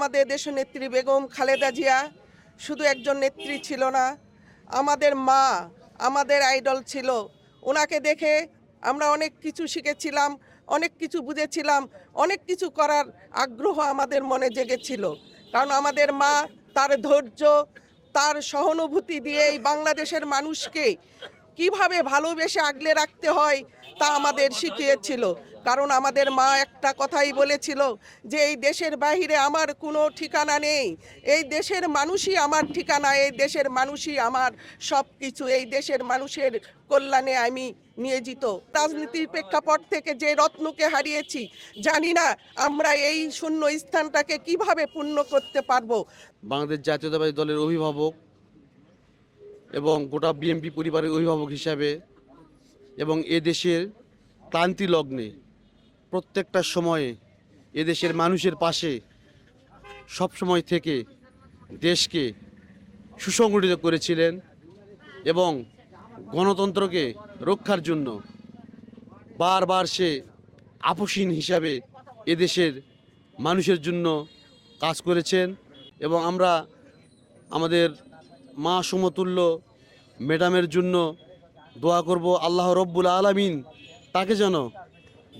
আমাদের দেশনেত্রী বেগম খালেদা জিয়া শুধু একজন নেত্রী ছিল না, আমাদের মা, আমাদের আইডল ছিল। ওনাকে দেখে আমরা অনেক কিছু শিখেছিলাম, অনেক কিছু বুঝেছিলাম, অনেক কিছু করার আগ্রহ আমাদের মনে জেগেছিল। কারণ আমাদের মা তার ধৈর্য, তার সহানুভূতি দিয়ে এই বাংলাদেশের মানুষকে কিভাবে ভালোবেসে আগলে রাখতে হয় তা আমাদের শিখিয়েছিল। কারণ আমাদের মা একটা কথাই বলেছিল যে এই দেশের বাইরে আমার কোনো ঠিকানা নেই, এই দেশের মানুষই আমার ঠিকানা, এই দেশের মানুষই আমার সব কিছু, এই দেশের মানুষের কল্যাণে আমি নিয়োজিত। রাজনীতির প্রেক্ষাপট থেকে যে রত্নকে হারিয়েছি, জানি না আমরা এই শূন্য স্থানটাকে কিভাবে পূর্ণ করতে পারবো। বাংলাদেশ জাতীয়তাবাদী দলের অভিভাবক এবং গোটা বিএনপি পরিবারের অভিভাবক হিসাবে এবং এদেশের ক্লান্তি লগ্নে প্রত্যেকটা সময়ে এদেশের মানুষের পাশে সব সময় থেকে দেশকে সুসংগঠিত করেছিলেন এবং গণতন্ত্রকে রক্ষার জন্য বারবার সে আপসহীন হিসাবে এদেশের মানুষের জন্য কাজ করেছেন। এবং আমরা আমাদের মা সমতুল্য ম্যাডামের জন্য দোয়া করব, আল্লাহ রব্বুল আলামিন তাকে যেন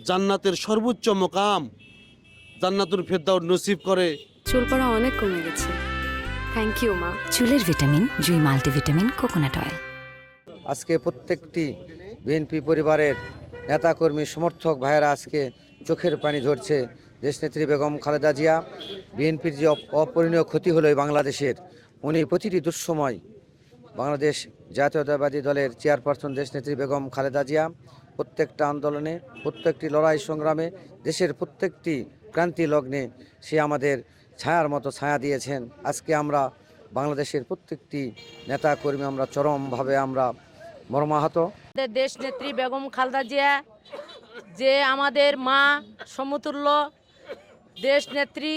জান্নাতের সর্বোচ্চ মকাম জান্নাতুল ফেরদাউস নসিব করে। চুল পড়া অনেক কমে গেছে, থ্যাংক ইউ মা। চুলের ভিটামিন জুই মাল্টিভিটামিন কোকোনাট অয়েল। আজকে প্রত্যেকটি বিএনপি পরিবারের নেতাকর্মী সমর্থক ভাইয়েরা আজকে চোখের পানি ঝরছে। দেশনেত্রী বেগম খালেদা জিয়া, বিএনপির যে অপূরণীয় ক্ষতি হলো এই বাংলাদেশের, উনি প্রতিটি দুঃসময় বাংলাদেশ জাতীয়তাবাদী দলের চেয়ারপারসন দেশনেত্রী বেগম খালেদা জিয়া প্রত্যেকটা আন্দোলনে, প্রত্যেকটি লড়াই সংগ্রামে, দেশের প্রত্যেকটি ক্রান্তি লগ্নে সে আমাদের ছায়ার মতো ছায়া দিয়েছেন। আজকে আমরা বাংলাদেশের প্রত্যেকটি নেতাকর্মী আমরা চরমভাবে আমরা মর্মাহত। দেশ নেত্রী বেগম খালেদা জিয়া যে আমাদের মা সমতুল্য দেশ নেত্রী,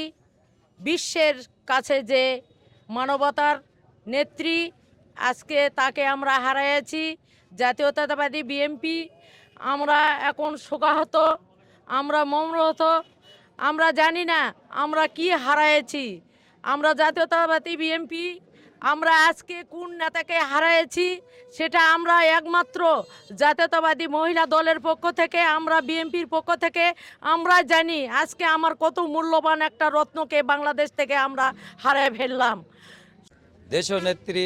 বিশ্বের কাছে যে মানবতার নেত্রী, আজকে তাকে আমরা হারিয়েছি। জাতীয়তাবাদী বিএনপি আমরা এখন শোকাহত, আমরা মর্মাহত, আমরা জানি না আমরা কি হারিয়েছি। আমরা জাতীয়তাবাদী বিএনপি আমরা আজকে কোন নেতাকে হারিয়েছি সেটা আমরা একমাত্র জাতীয়তাবাদী মহিলা দলের পক্ষ থেকে, আমরা বিএনপির পক্ষ থেকে আমরা জানি আজকে আমার কত মূল্যবান একটা রত্নকে বাংলাদেশ থেকে আমরা হারিয়ে ফেললাম। দেশনেত্রী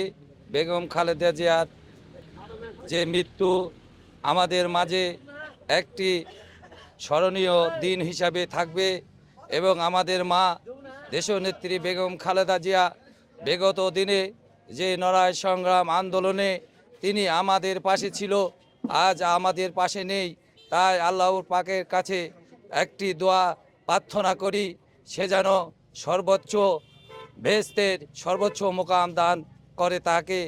বেগম খালেদা জিয়ার যে মৃত্যু আমাদের মাঝে একটি স্মরণীয় দিন হিসাবে থাকবে এবং আমাদের মা দেশনেত্রী বেগম খালেদা জিয়া বিগত দিনে যে লড়াই সংগ্রাম আন্দোলনে তিনি আমাদের পাশে ছিল, আজ আমাদের পাশে নেই। তাই আল্লাহর পাকের কাছে একটি দোয়া প্রার্থনা করি, সে যেন সর্বোচ্চ বেহেশতের সর্বোচ্চ মোকাম দান করে তাকে।